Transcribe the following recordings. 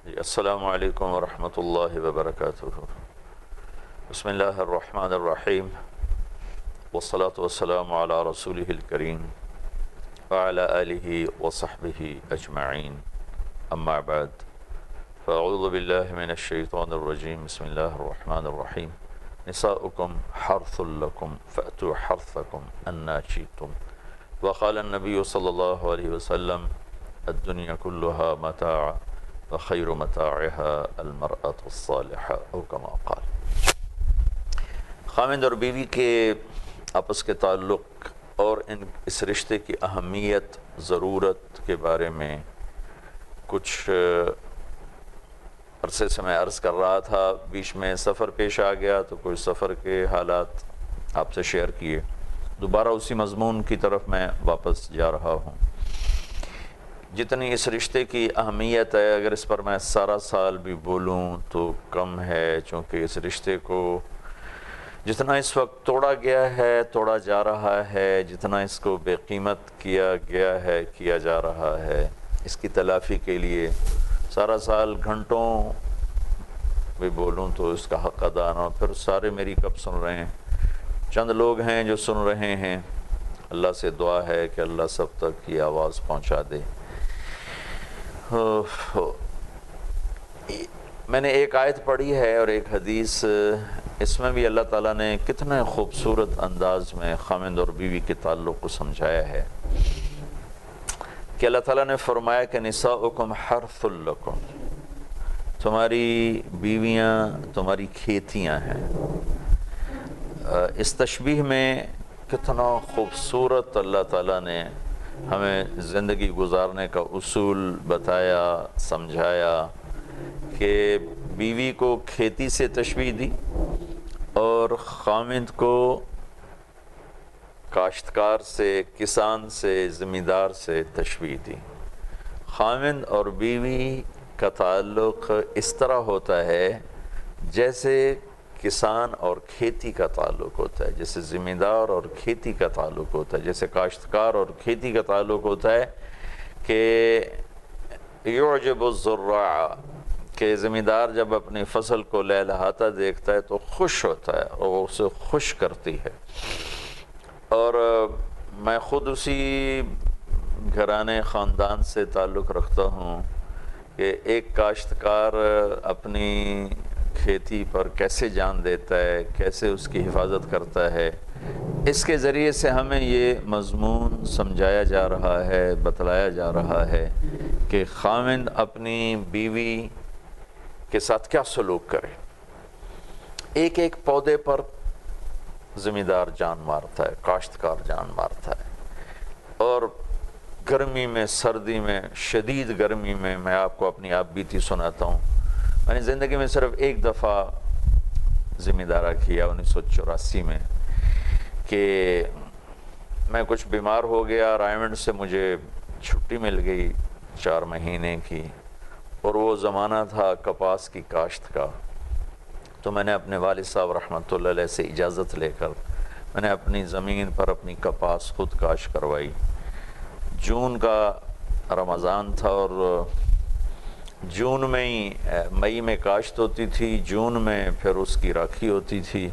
السلام علیکم ورحمۃ اللہ وبرکاتہ۔ بسم اللہ الرحمن الرحیم، والصلاة والسلام علی رسولہ الکریم وعلی آلہ وصحبہ اجمعین، اما بعد فاعوذ باللہ من الشیطان الرجیم، بسم اللہ الرحمن الرحیم۔ نساؤکم حرث لکم فأتوا حرثکم انا شئتم، وقال النبی صلی اللہ علیہ وسلم الدنیا کلها متاع وخیر متاعها المرأة الصالحة او کما قال۔ خاوند اور بیوی کے آپس کے تعلق اور اس رشتے کی اہمیت، ضرورت کے بارے میں کچھ عرصے سے میں عرض کر رہا تھا۔ بیچ میں سفر پیش آ گیا تو کچھ سفر کے حالات آپ سے شیئر کیے، دوبارہ اسی مضمون کی طرف میں واپس جا رہا ہوں۔ جتنی اس رشتے کی اہمیت ہے، اگر اس پر میں سارا سال بھی بولوں تو کم ہے، چونکہ اس رشتے کو جتنا اس وقت توڑا گیا ہے، توڑا جا رہا ہے، جتنا اس کو بے قیمت کیا گیا ہے، کیا جا رہا ہے، اس کی تلافی کے لیے سارا سال گھنٹوں بھی بولوں تو اس کا حق ادا نہ ہو۔ پھر سارے میری کب سن رہے ہیں؟ چند لوگ ہیں جو سن رہے ہیں۔ اللہ سے دعا ہے کہ اللہ سب تک یہ آواز پہنچا دے۔ میں نے ایک آیت پڑھی ہے اور ایک حدیث، اس میں بھی اللہ تعالیٰ نے کتنے خوبصورت انداز میں خاوند اور بیوی کے تعلق کو سمجھایا ہے کہ اللہ تعالیٰ نے فرمایا کہ نساؤکم حرث لکم، تمہاری بیویاں تمہاری کھیتیاں ہیں۔ اس تشبیہ میں کتنا خوبصورت اللہ تعالیٰ نے ہمیں زندگی گزارنے کا اصول بتایا، سمجھایا کہ بیوی کو کھیتی سے تشبیہ دی اور خاوند کو کاشتکار سے، کسان سے، زمیندار سے تشبیہ دی۔ خاوند اور بیوی کا تعلق اس طرح ہوتا ہے جیسے کسان اور کھیتی کا تعلق ہوتا ہے، جیسے زمیندار اور کھیتی کا تعلق ہوتا ہے، جیسے کاشتکار اور کھیتی کا تعلق ہوتا ہے کہ یعجب الزراع، کہ زمیندار جب اپنی فصل کو لہلہاتا دیکھتا ہے تو خوش ہوتا ہے اور وہ اسے خوش کرتی ہے۔ اور میں خود اسی گھرانے خاندان سے تعلق رکھتا ہوں کہ ایک کاشتکار اپنی کھیتی پر کیسے جان دیتا ہے، کیسے اس کی حفاظت کرتا ہے، اس کے ذریعے سے ہمیں یہ مضمون سمجھایا جا رہا ہے، بتلایا جا رہا ہے کہ خاوند اپنی بیوی کے ساتھ کیا سلوک کرے۔ ایک ایک پودے پر زمیندار جان مارتا ہے، کاشتکار جان مارتا ہے، اور گرمی میں، سردی میں، شدید گرمی میں، میں آپ کو اپنی آپ بیتی سناتا ہوں۔ میں نے زندگی میں صرف ایک دفعہ زمیندارہ کیا 1984 میں، کہ میں کچھ بیمار ہو گیا، رائمنڈ سے مجھے چھٹی مل گئی 4 مہینے کی، اور وہ زمانہ تھا کپاس کی کاشت کا۔ تو میں نے اپنے والد صاحب رحمۃ اللہ علیہ سے اجازت لے کر میں نے اپنی زمین پر اپنی کپاس خود کاشت کروائی۔ جون کا رمضان تھا اور جون میں ہی، مئی میں کاشت ہوتی تھی، جون میں پھر اس کی راکھی ہوتی تھی۔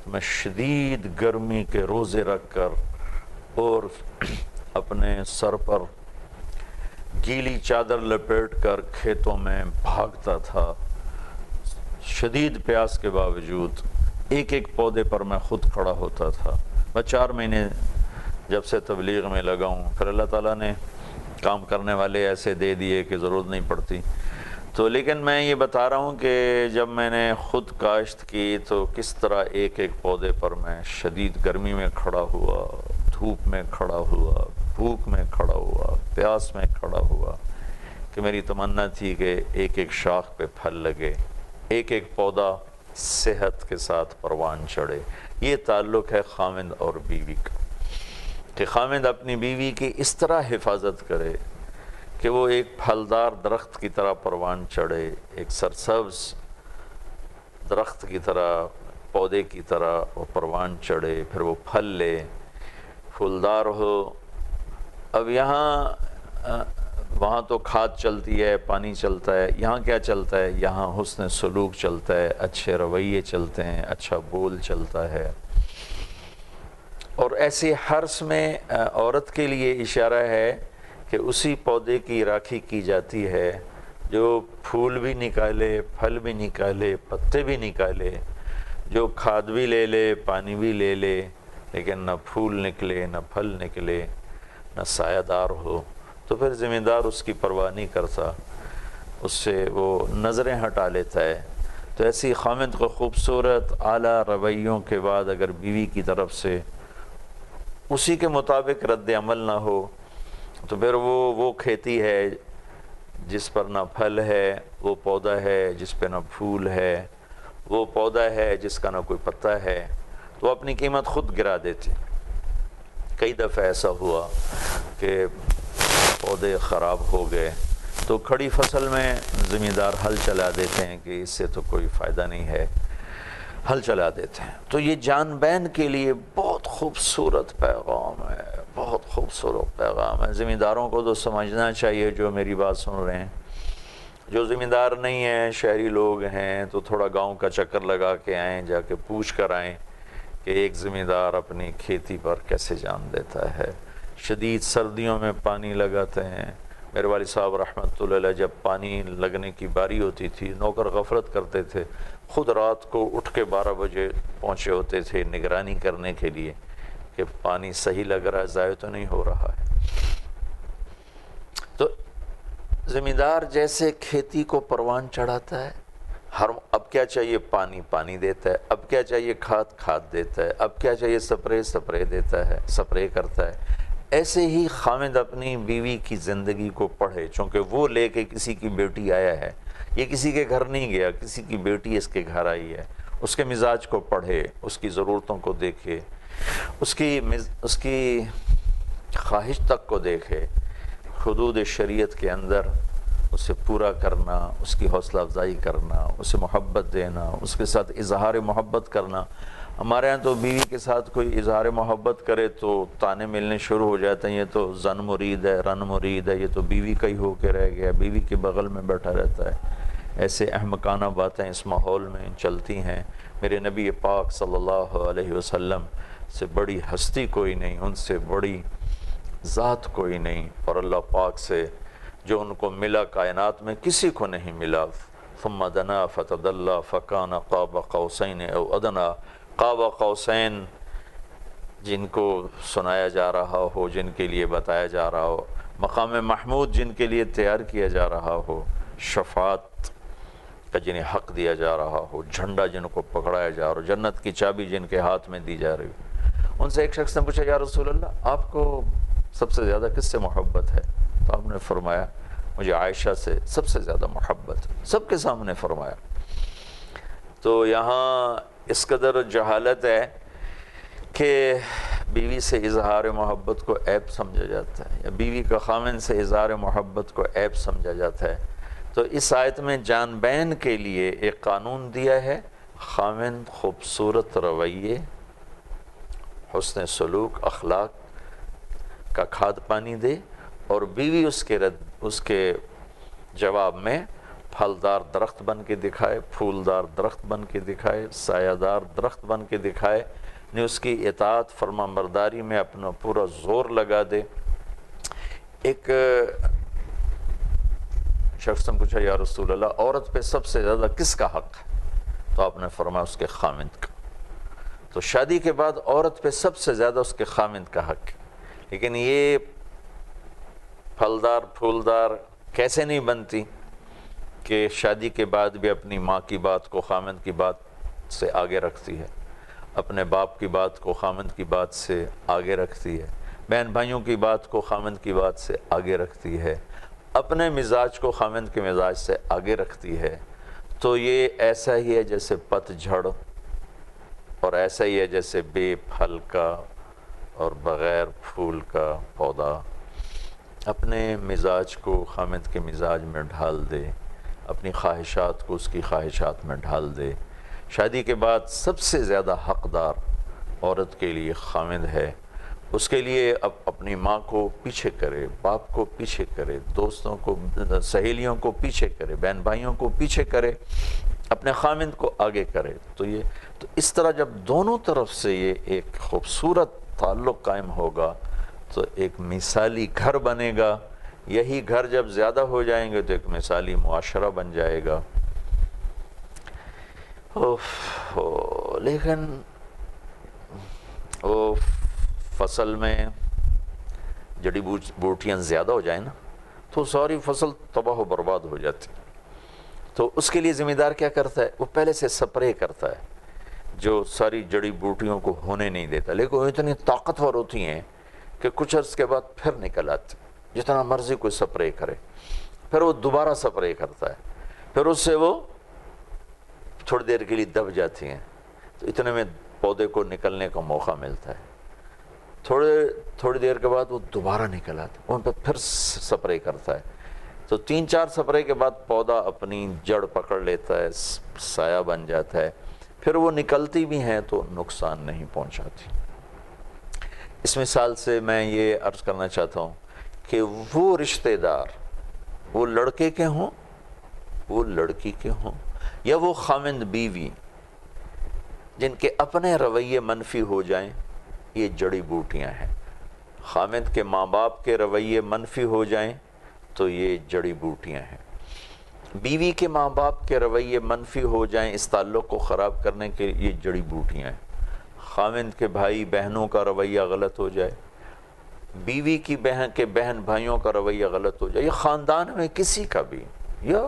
میں شدید گرمی کے روزے رکھ کر اور اپنے سر پر گیلی چادر لپیٹ کر کھیتوں میں بھاگتا تھا، شدید پیاس کے باوجود۔ ایک ایک پودے پر میں خود کھڑا ہوتا تھا۔ میں 4 مہینے جب سے تبلیغ میں لگا ہوں، پھر اللہ تعالیٰ نے کام کرنے والے ایسے دے دیے کہ ضرورت نہیں پڑتی۔ تو لیکن میں یہ بتا رہا ہوں کہ جب میں نے خود کاشت کی تو کس طرح ایک ایک پودے پر میں شدید گرمی میں کھڑا ہوا، دھوپ میں کھڑا ہوا، بھوک میں کھڑا ہوا، پیاس میں کھڑا ہوا، کہ میری تمنا تھی کہ ایک ایک شاخ پہ پھل لگے، ایک ایک پودا صحت کے ساتھ پروان چڑھے۔ یہ تعلق ہے خاوند اور بیوی کا، کہ خاوند اپنی بیوی کی اس طرح حفاظت کرے کہ وہ ایک پھلدار درخت کی طرح پروان چڑھے، ایک سرسبز درخت کی طرح، پودے کی طرح وہ پروان چڑھے، پھر وہ پھل لے، پھولدار ہو۔ اب یہاں وہاں تو کھاد چلتی ہے، پانی چلتا ہے، یہاں کیا چلتا ہے؟ یہاں حسن سلوک چلتا ہے، اچھے رویے چلتے ہیں، اچھا بول چلتا ہے۔ اور ایسے حرث میں عورت کے لیے اشارہ ہے کہ اسی پودے کی راکھی کی جاتی ہے جو پھول بھی نکالے، پھل بھی نکالے، پتے بھی نکالے، جو کھاد بھی لے لے، پانی بھی لے لے، لیکن نہ پھول نکلے، نہ پھل نکلے، نہ سایہ دار ہو، تو پھر ذمہ دار اس کی پرواہ نہیں کرتا، اس سے وہ نظریں ہٹا لیتا ہے۔ تو ایسی خامند کو خوبصورت اعلیٰ رویوں کے بعد اگر بیوی کی طرف سے اسی کے مطابق رد عمل نہ ہو تو پھر وہ کھیتی ہے جس پر نہ پھل ہے، وہ پودا ہے جس پہ نہ پھول ہے، وہ پودا ہے جس کا نہ کوئی پتا ہے، تو اپنی قیمت خود گرا دیتے۔ کئی دفعہ ایسا ہوا کہ پودے خراب ہو گئے تو کھڑی فصل میں زمیندار ہل چلا دیتے ہیں کہ اس سے تو کوئی فائدہ نہیں ہے، ہل چلا دیتے ہیں۔ تو یہ جان بین کے لیے بہت خوبصورت پیغام ہے، بہت خوبصورت پیغام ہے۔ زمینداروں کو تو سمجھنا چاہیے جو میری بات سن رہے ہیں۔ جو زمیندار نہیں ہیں، شہری لوگ ہیں، تو تھوڑا گاؤں کا چکر لگا کے آئیں، جا کے پوچھ کر آئیں کہ ایک زمیندار اپنی کھیتی پر کیسے جان دیتا ہے۔ شدید سردیوں میں پانی لگاتے ہیں۔ میرے والد صاحب رحمۃ اللہ علیہ جب پانی لگنے کی باری ہوتی تھی، نوکر غفلت کرتے تھے، خود رات کو اٹھ کے 12 بجے پہنچے ہوتے تھے نگرانی کرنے کے لیے کہ پانی صحیح لگ رہا ہے، ضائع تو نہیں ہو رہا ہے۔ تو زمیندار جیسے کھیتی کو پروان چڑھاتا ہے، اب کیا چاہیے؟ پانی دیتا ہے، اب کیا چاہیے؟ کھاد دیتا ہے، اب کیا چاہیے؟ سپرے دیتا ہے، سپرے کرتا ہے۔ ایسے ہی خامد اپنی بیوی کی زندگی کو پڑھے، چونکہ وہ لے کے کسی کی بیٹی آیا ہے، یہ کسی کے گھر نہیں گیا، کسی کی بیٹی اس کے گھر آئی ہے، اس کے مزاج کو پڑھے، اس کی ضرورتوں کو دیکھے، اس کی خواہش تک کو دیکھے، حدود شریعت کے اندر اسے پورا کرنا، اس کی حوصلہ افزائی کرنا، اسے محبت دینا، اس کے ساتھ اظہار محبت کرنا۔ ہمارے ہاں تو بیوی کے ساتھ کوئی اظہار محبت کرے تو تانے ملنے شروع ہو جاتے ہیں، یہ تو زن مرید ہے، رن مرید ہے، یہ تو بیوی کا ہی ہو کے رہ گیا، بیوی کے بغل میں بیٹھا رہتا ہے۔ ایسے احمقانہ باتیں اس ماحول میں چلتی ہیں۔ میرے نبی پاک صلی اللہ علیہ وسلم سے بڑی ہستی کوئی نہیں، ان سے بڑی ذات کوئی نہیں، اور اللہ پاک سے جو ان کو ملا کائنات میں کسی کو نہیں ملا۔ ثم دنا فتدلی فکان قاب قوسین او ادنا۔ قاب قوسین جن کو سنایا جا رہا ہو، جن کے لیے بتایا جا رہا ہو، مقام محمود جن کے لیے تیار کیا جا رہا ہو، شفاعت کا جنہیں حق دیا جا رہا ہو، جھنڈا جن کو پکڑایا جا رہا ہو، جنت کی چابی جن کے ہاتھ میں دی جا رہی ہو۔ ان سے ایک شخص نے پوچھا، یا رسول اللہ، آپ کو سب سے زیادہ کس سے محبت ہے؟ تو آپ نے فرمایا، مجھے عائشہ سے سب سے زیادہ محبت ہے۔ سب کے سامنے فرمایا۔ تو یہاں اس قدر جہالت ہے کہ بیوی سے اظہار محبت کو عیب سمجھا جاتا ہے، یا بیوی کا خامن سے اظہار محبت کو عیب سمجھا جاتا ہے۔ تو اس آیت میں جان بین کے لیے ایک قانون دیا ہے، خامن خوبصورت رویے، حسن سلوک، اخلاق کا کھاد پانی دے، اور بیوی اس کے جواب میں پھلدار درخت بن کے دکھائے، پھولدار درخت بن کے دکھائے، سایہ دار درخت بن کے دکھائے، نے اس کی اطاعت فرما برداری میں اپنا پورا زور لگا دے۔ ایک شخص نے پوچھا، یا رسول اللہ، عورت پہ سب سے زیادہ کس کا حق ہے؟ تو آپ نے فرمایا، اس کے خامند کا۔ تو شادی کے بعد عورت پہ سب سے زیادہ اس کے خامند کا حق ہے، لیکن یہ پھلدار پھولدار کیسے نہیں بنتی کہ شادی کے بعد بھی اپنی ماں کی بات کو خامند کی بات سے آگے رکھتی ہے، اپنے باپ کی بات کو خامند کی بات سے آگے رکھتی ہے، بہن بھائیوں کی بات کو خامند کی بات سے آگے رکھتی ہے، اپنے مزاج کو خامند کے مزاج سے آگے رکھتی ہے۔ تو یہ ایسا ہی ہے جیسے پت جھڑ، اور ایسا ہی ہے جیسے بے پھل کا اور بغیر پھول کا پودا۔ اپنے مزاج کو خامند کے مزاج میں ڈھال دے، اپنی خواہشات کو اس کی خواہشات میں ڈھال دے۔ شادی کے بعد سب سے زیادہ حقدار عورت کے لیے خامند ہے، اس کے لیے اپنی ماں کو پیچھے کرے، باپ کو پیچھے کرے، دوستوں کو، سہیلیوں کو پیچھے کرے، بہن بھائیوں کو پیچھے کرے، اپنے خامند کو آگے کرے۔ تو اس طرح جب دونوں طرف سے یہ ایک خوبصورت تعلق قائم ہوگا تو ایک مثالی گھر بنے گا۔ یہی گھر جب زیادہ ہو جائیں گے تو ایک مثالی معاشرہ بن جائے گا۔ لیکن وہ فصل میں جڑی بوٹیاں زیادہ ہو جائیں نا تو ساری فصل تباہ و برباد ہو جاتی۔ تو اس کے لیے ذمہ دار کیا کرتا ہے؟ وہ پہلے سے سپرے کرتا ہے جو ساری جڑی بوٹیوں کو ہونے نہیں دیتا، لیکن وہ اتنی طاقتور ہوتی ہیں کہ کچھ عرص کے بعد پھر نکل آتی، جتنا مرضی کوئی سپرے کرے، پھر وہ دوبارہ سپرے کرتا ہے، پھر اس سے وہ تھوڑی دیر کے لیے دب جاتی ہیں، تو اتنے میں پودے کو نکلنے کا موقع ملتا ہے، تھوڑی دیر کے بعد وہ دوبارہ نکل آتا ہے، ان پہ پھر سپرے کرتا ہے، تو 3-4 سپرے کے بعد پودا اپنی جڑ پکڑ لیتا ہے، سایہ بن جاتا ہے، پھر وہ نکلتی بھی ہیں تو نقصان نہیں پہنچاتی۔ اس مثال سے میں یہ عرض کرنا چاہتا ہوں کہ وہ رشتہ دار، وہ لڑکے کے ہوں، وہ لڑکی کے ہوں، یا وہ خامند بیوی، جن کے اپنے رویے منفی ہو جائیں، یہ جڑی بوٹیاں ہیں۔ خامند کے ماں باپ کے رویے منفی ہو جائیں تو یہ جڑی بوٹیاں ہیں۔ بیوی کے ماں باپ کے رویے منفی ہو جائیں اس تعلق کو خراب کرنے کے، یہ جڑی بوٹیاں ہیں۔ خامند کے بھائی بہنوں کا رویہ غلط ہو جائے، بیوی کی بہن بھائیوں کا رویہ غلط ہو جائے، یا خاندان میں کسی کا بھی، یا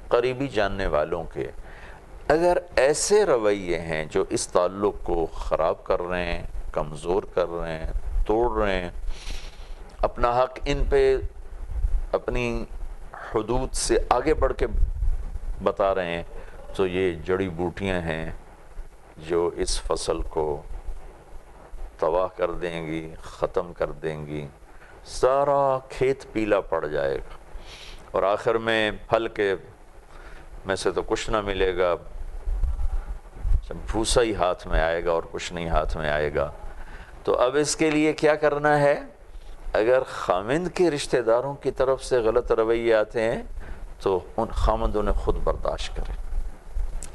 قریبی جاننے والوں کے، اگر ایسے رویے ہیں جو اس تعلق کو خراب کر رہے ہیں، کمزور کر رہے ہیں، توڑ رہے ہیں، اپنا حق ان پہ اپنی حدود سے آگے بڑھ کے بتا رہے ہیں، تو یہ جڑی بوٹیاں ہیں جو اس فصل کو تباہ کر دیں گی، ختم کر دیں گی، سارا کھیت پیلا پڑ جائے گا، اور آخر میں پھل کے میں سے تو کچھ نہ ملے گا، بھوسا ہی ہاتھ میں آئے گا اور کچھ نہیں ہاتھ میں آئے گا۔ تو اب اس کے لیے کیا کرنا ہے؟ اگر خامند کے رشتہ داروں کی طرف سے غلط رویے آتے ہیں تو ان خامند انہیں خود برداشت کرے،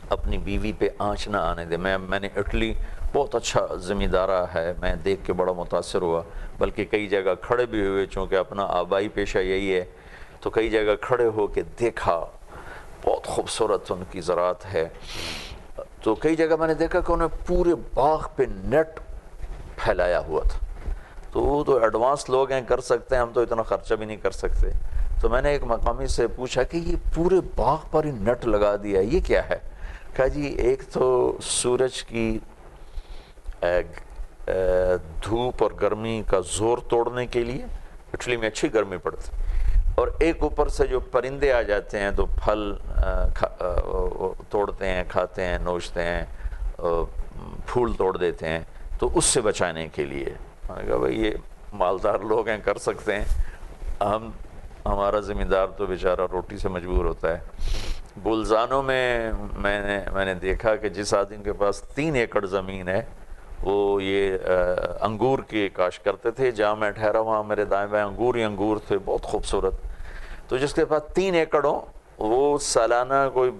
اپنی بیوی پہ آنچ نہ آنے دے۔ میں نے اٹلی بہت اچھا زمیندارہ ہے، میں دیکھ کے بڑا متاثر ہوا، بلکہ کئی جگہ کھڑے بھی ہوئے، چونکہ اپنا آبائی پیشہ یہی ہے، تو کئی جگہ کھڑے ہو کے دیکھا، بہت خوبصورت ان کی زراعت ہے۔ تو کئی جگہ میں نے دیکھا کہ انہیں پورے باغ پہ نیٹ پھیلایا ہوا تھا، تو وہ تو ایڈوانس لوگ ہیں، کر سکتے ہیں، ہم تو اتنا خرچہ بھی نہیں کر سکتے۔ تو میں نے ایک مقامی سے پوچھا کہ یہ پورے باغ پر ہی نیٹ لگا دیا، یہ کیا ہے؟ کہا جی ایک تو سورج کی دھوپ اور گرمی کا زور توڑنے کے لیے، اٹلی میں اچھی گرمی پڑتی، اور ایک اوپر سے جو پرندے آ جاتے ہیں تو پھل توڑتے ہیں، کھاتے ہیں، نوچتے ہیں، پھول توڑ دیتے ہیں، تو اس سے بچانے کے لیے۔ میں نے کہا بھائی یہ مالدار لوگ ہیں، کر سکتے ہیں، ہمارا زمیندار تو بیچارہ روٹی سے مجبور ہوتا ہے۔ بولزانو میں میں نے دیکھا کہ جس آدمی کے پاس 3 ایکڑ زمین ہے، وہ یہ انگور کی کاشت کرتے تھے۔ جہاں میں ٹھہرا وہاں میرے دائیں بائیں انگور ہی انگور تھے، بہت خوبصورت۔ تو جس کے پاس 3 ایکڑ ہو، وہ سالانہ کوئی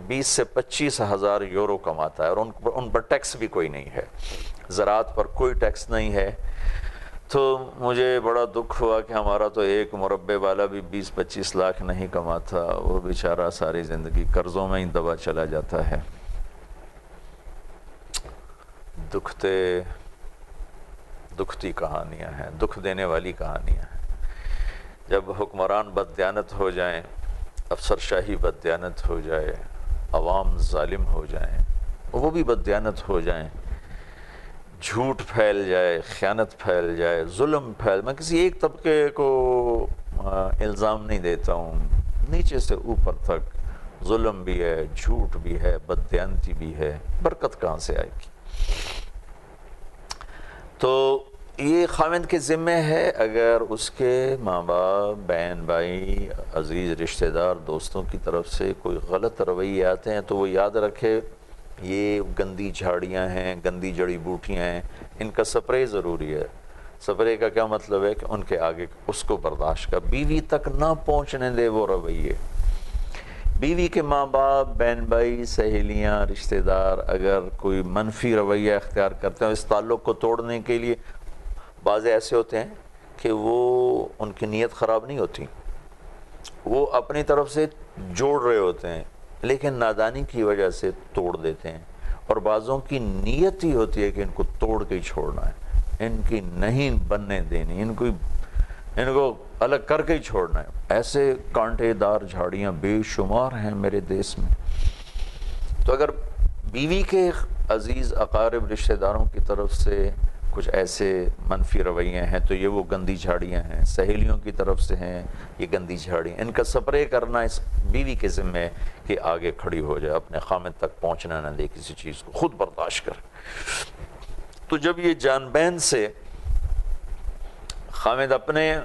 20 سے 25 ہزار یورو کماتا ہے، اور ان پر ٹیکس بھی کوئی نہیں ہے، زراعت پر کوئی ٹیکس نہیں ہے۔ تو مجھے بڑا دکھ ہوا کہ ہمارا تو ایک مربع والا بھی 20-25 لاکھ نہیں کماتا، وہ بیچارہ ساری زندگی قرضوں میں ہی دبا چلا جاتا ہے۔ دکھتی کہانیاں ہیں، دکھ دینے والی کہانیاں ہیں۔ جب حکمران بددیانت ہو جائیں، افسر شاہی بددیانت ہو جائے، عوام ظالم ہو جائیں، وہ بھی بددیانت ہو جائیں، جھوٹ پھیل جائے، خیانت پھیل جائے، ظلم میں کسی ایک طبقے کو الزام نہیں دیتا ہوں، نیچے سے اوپر تک ظلم بھی ہے، جھوٹ بھی ہے، بددیانتی بھی ہے، برکت کہاں سے آئے گی؟ تو یہ خاوند کے ذمہ ہے، اگر اس کے ماں باپ، بہن بھائی، عزیز رشتہ دار، دوستوں کی طرف سے کوئی غلط رویے آتے ہیں تو وہ یاد رکھے یہ گندی جھاڑیاں ہیں، گندی جڑی بوٹیاں ہیں، ان کا سپرے ضروری ہے۔ سپرے کا کیا مطلب ہے کہ ان کے آگے اس کو برداشت کر، بیوی تک نہ پہنچنے دے وہ رویے۔ بیوی کے ماں باپ، بہن بھائی، سہیلیاں، رشتہ دار اگر کوئی منفی رویہ اختیار کرتے ہیں اس تعلق کو توڑنے کے لیے، بعض ایسے ہوتے ہیں کہ وہ ان کی نیت خراب نہیں ہوتی، وہ اپنی طرف سے جوڑ رہے ہوتے ہیں لیکن نادانی کی وجہ سے توڑ دیتے ہیں، اور بعضوں کی نیت ہی ہوتی ہے کہ ان کو توڑ کے ہی چھوڑنا ہے، ان کی نہیں بننے دینی، ان کو الگ کر کے ہی چھوڑنا ہے۔ ایسے کانٹے دار جھاڑیاں بے شمار ہیں میرے دیس میں۔ تو اگر بیوی کے عزیز اقارب رشتہ داروں کی طرف سے کچھ ایسے منفی رویے ہیں تو یہ وہ گندی جھاڑیاں ہیں، سہیلیوں کی طرف سے ہیں یہ گندی جھاڑیاں، ان کا سپرے کرنا اس بیوی کے ذمہ ہے کہ آگے کھڑی ہو جائے، اپنے خامد تک پہنچنا نہ دے کسی چیز کو، خود برداشت کرے۔ تو جب یہ جان بین سے خامد اپنے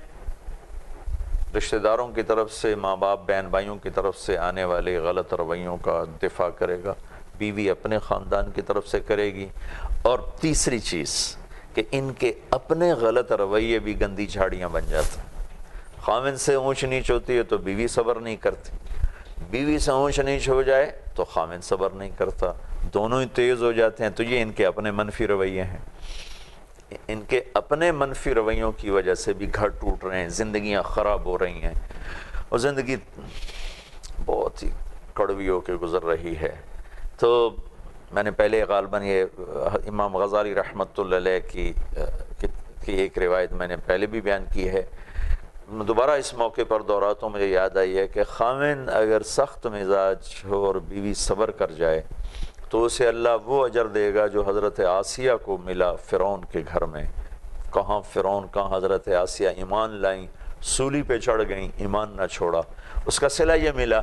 رشتہ داروں کی طرف سے، ماں باپ، بہن بھائیوں کی طرف سے آنے والے غلط رویوں کا دفاع کرے گا، بیوی اپنے خاندان کی طرف سے کرے گی، اور تیسری چیز کہ ان کے اپنے غلط رویے بھی گندی جھاڑیاں بن جاتے ہیں۔ خامد سے اونچ نیچ ہوتی ہے تو بیوی صبر نہیں کرتی، بیوی سے اونچ نیچ ہو جائے تو خامد صبر نہیں کرتا، دونوں ہی تیز ہو جاتے ہیں، تو یہ ان کے اپنے منفی رویے ہیں۔ ان کے اپنے منفی رویوں کی وجہ سے بھی گھر ٹوٹ رہے ہیں، زندگیاں خراب ہو رہی ہیں، اور زندگی بہت ہی کڑوی ہو کے گزر رہی ہے۔ تو میں نے پہلے غالباً یہ امام غزالی رحمۃ اللہ علیہ کی ایک روایت میں نے پہلے بھی بیان کی ہے، دوبارہ اس موقع پر دہراتا ہوں، مجھے یاد آئی ہے کہ خاوند اگر سخت مزاج ہو اور بیوی صبر کر جائے تو اسے اللہ وہ اجر دے گا جو حضرت آسیہ کو ملا فرعون کے گھر میں۔ کہاں فرعون، کہاں حضرت آسیہ ایمان لائیں، سولی پہ چڑھ گئیں، ایمان نہ چھوڑا، اس کا صلہ یہ ملا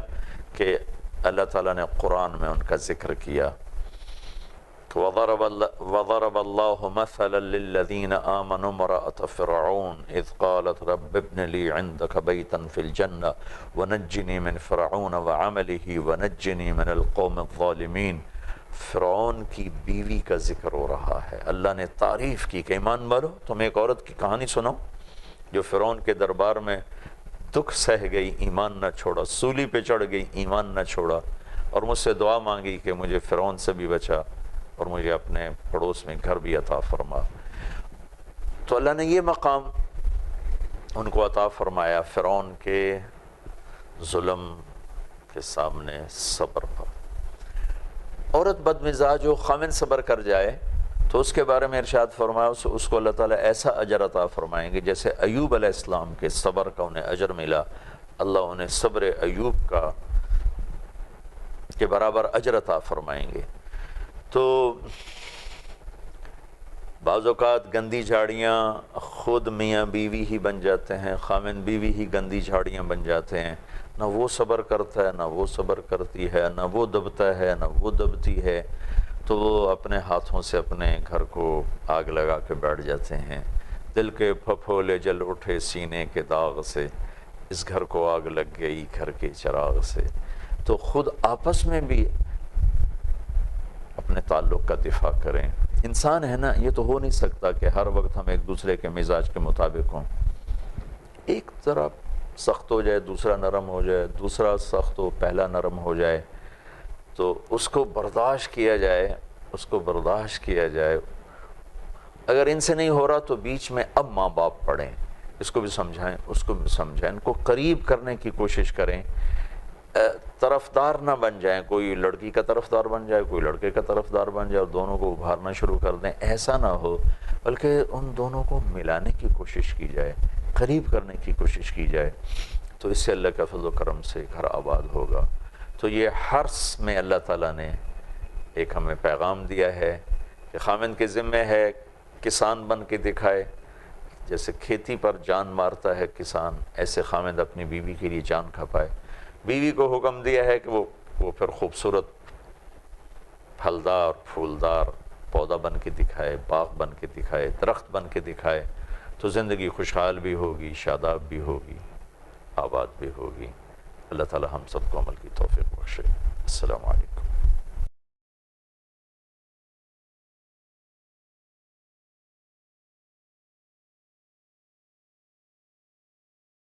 کہ اللہ تعالیٰ نے قرآن میں ان کا ذکر کیا۔ وَضَرَبَ اللَّهُ مَثَلًا لِلَّذِينَ آمَنُوا امْرَأَتَ فِرْعَوْنَ إِذْ قَالَتْ رَبِّ ابْنِ لِي عِندَكَ بَيْتًا فِي الْجَنَّةِ وَنَجِّنِي مِنْ فِرْعَوْنَ وَعَمَلِهِ وَنَجِّنِي مِنَ الْقَوْمِ الظَّالِمِينَ۔ فرعون کی بیوی کا ذکر ہو رہا ہے، اللہ نے تعریف کی کہ ایمان والو، تم ایک عورت کی کہانی سنو جو فرعون کے دربار میں دکھ سہ گئی، ایمان نہ چھوڑا، سولی پہ چڑھ گئی، ایمان نہ چھوڑا، اور مجھ سے دعا مانگی کہ مجھے فرعون سے بھی بچا اور مجھے اپنے پڑوس میں گھر بھی عطا فرما۔ تو اللہ نے یہ مقام ان کو عطا فرمایا فرعون کے ظلم کے سامنے صبر پر۔ عورت بد مزاج ہو، خامن صبر کر جائے تو اس کے بارے میں ارشاد فرمایا اس کو اللہ تعالیٰ ایسا اجر عطا فرمائیں گے جیسے ایوب علیہ السلام کے صبر کا انہیں اجر ملا، اللہ انہیں صبر ایوب کے برابر اجر عطا فرمائیں گے۔ تو بعض اوقات گندی جھاڑیاں خود میاں بیوی ہی بن جاتے ہیں، خامن بیوی ہی گندی جھاڑیاں بن جاتے ہیں، نہ وہ صبر کرتا ہے، نہ وہ صبر کرتی ہے، نہ وہ دبتا ہے، نہ وہ دبتی ہے، تو وہ اپنے ہاتھوں سے اپنے گھر کو آگ لگا کے بیٹھ جاتے ہیں۔ دل کے پھپھولے جل اٹھے سینے کے داغ سے، اس گھر کو آگ لگ گئی گھر کے چراغ سے۔ تو خود آپس میں بھی اپنے تعلق کا دفاع کریں۔ انسان ہے نا، یہ تو ہو نہیں سکتا کہ ہر وقت ہم ایک دوسرے کے مزاج کے مطابق ہوں، ایک طرف سخت ہو جائے دوسرا نرم ہو جائے، دوسرا سخت ہو پہلا نرم ہو جائے، تو اس کو برداشت کیا جائے، اس کو برداشت کیا جائے۔ اگر ان سے نہیں ہو رہا تو بیچ میں اب ماں باپ پڑھیں، اس کو بھی سمجھائیں اس کو بھی سمجھائیں، ان کو قریب کرنے کی کوشش کریں، طرفدار نہ بن جائیں، کوئی لڑکی کا طرفدار بن جائے کوئی لڑکے کا طرفدار بن جائے اور دونوں کو ابھارنا شروع کر دیں، ایسا نہ ہو، بلکہ ان دونوں کو ملانے کی کوشش کی جائے، قریب کرنے کی کوشش کی جائے، تو اس سے اللہ کا فضل و کرم سے گھر آباد ہوگا۔ تو یہ حرص میں اللہ تعالیٰ نے ایک ہمیں پیغام دیا ہے کہ خامند کے ذمہ ہے کسان بن کے دکھائے، جیسے کھیتی پر جان مارتا ہے کسان، ایسے خامند اپنی بیوی کے لیے جان کھپائے۔ بیوی کو حکم دیا ہے کہ وہ پھر خوبصورت پھلدار پھولدار پودا بن کے دکھائے، باغ بن کے دکھائے، درخت بن کے دکھائے، تو زندگی خوشحال بھی ہوگی، شاداب بھی ہوگی، آباد بھی ہوگی۔ اللہ تعالی ہم سب کو عمل کی توفیق بخشے۔ السلام علیکم۔